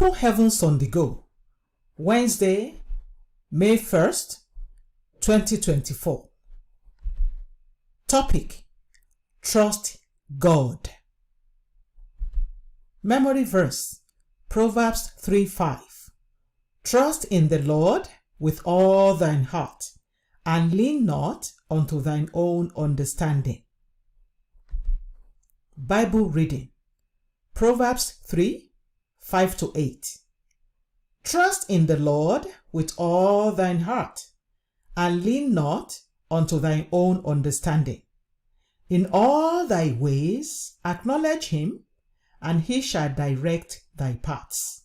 Open Heavens on the Go, Wednesday, May 1st, 2024. Topic: Trust God. Memory verse: Proverbs 3:5. Trust in the Lord with all thine heart, and lean not unto thine own understanding. Bible reading: Proverbs 3:5-8. Trust in the Lord with all thine heart, and lean not unto thine own understanding. In all thy ways acknowledge him, and he shall direct thy paths.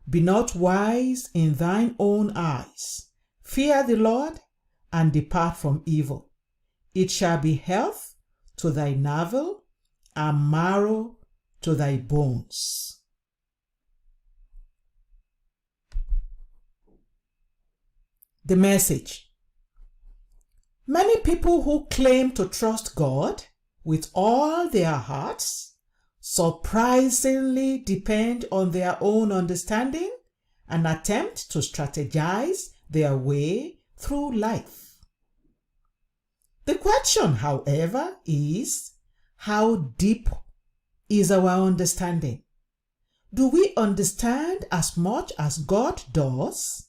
Be not wise in thine own eyes. Fear the Lord, and depart from evil. It shall be health to thy navel, and marrow to thy bones. The message: many people who claim to trust God with all their hearts surprisingly depend on their own understanding and attempt to strategize their way through life. The question, however, is how deep is our understanding? Do we understand as much as God does?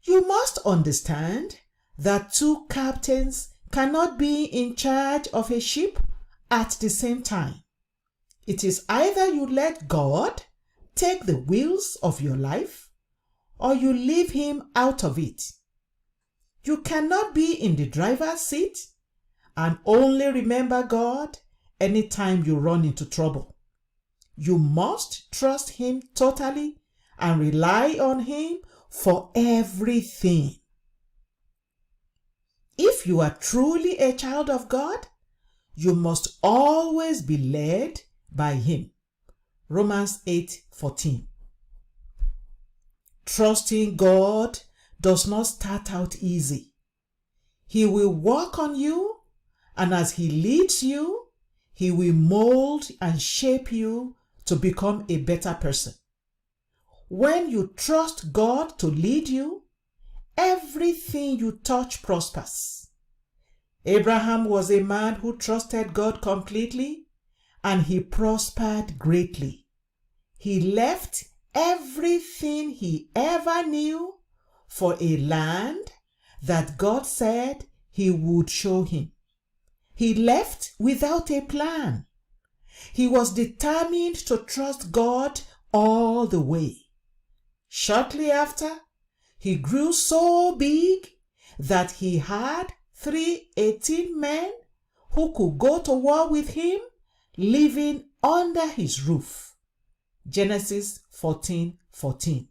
You must understand that two captains cannot be in charge of a ship at the same time. It is either you let God take the wheels of your life, or you leave him out of it. You cannot be in the driver's seat and only remember God anytime you run into trouble. You must trust him totally and rely on him for everything. If you are truly a child of God, you must always be led by him. Romans 8:14. Trusting God does not start out easy. He will work on you, and as he leads you, he will mold and shape you to become a better person. When you trust God to lead you, everything you touch prospers. Abraham was a man who trusted God completely, and he prospered greatly. He left everything he ever knew for a land that God said he would show him. He left without a plan. He was determined to trust God all the way. Shortly after, he grew so big that he had 318 men who could go to war with him, living under his roof. Genesis 14:14.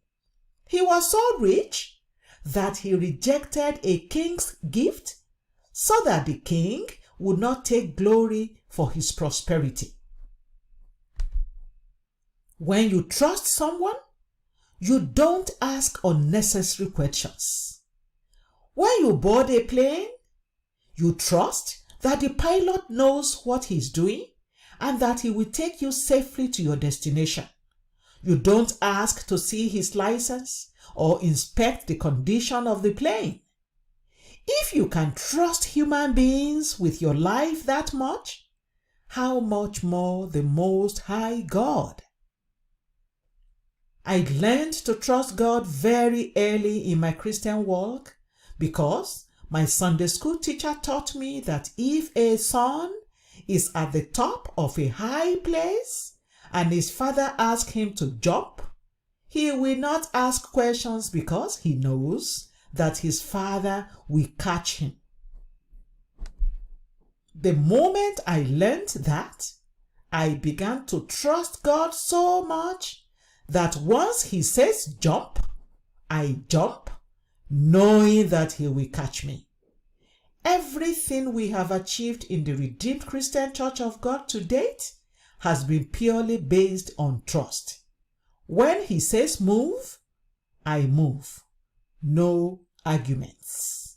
He was so rich that he rejected a king's gift so that the king would not take glory for his prosperity. When you trust someone, you don't ask unnecessary questions. When you board a plane, you trust that the pilot knows what he's doing and that he will take you safely to your destination. You don't ask to see his license or inspect the condition of the plane. If you can trust human beings with your life that much, how much more the Most High God? I learned to trust God very early in my Christian walk because my Sunday school teacher taught me that if a son is at the top of a high place and his father asks him to jump, he will not ask questions because he knows that his father will catch him. The moment I learned that, I began to trust God so much that once he says jump, I jump, knowing that he will catch me. Everything we have achieved in the Redeemed Christian Church of God to date has been purely based on trust. When he says move, I move. No arguments.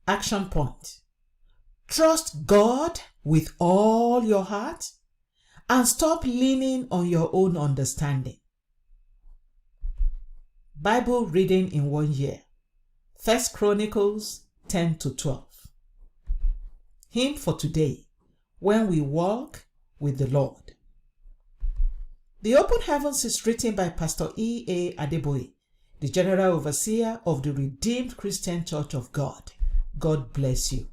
Action point: trust God with all your heart and stop leaning on your own understanding. Bible reading in 1 year. 1 Chronicles 10-12. Hymn for today, When We Walk with the Lord. The Open Heavens is written by Pastor E.A. Adeboye, the General Overseer of the Redeemed Christian Church of God. God bless you.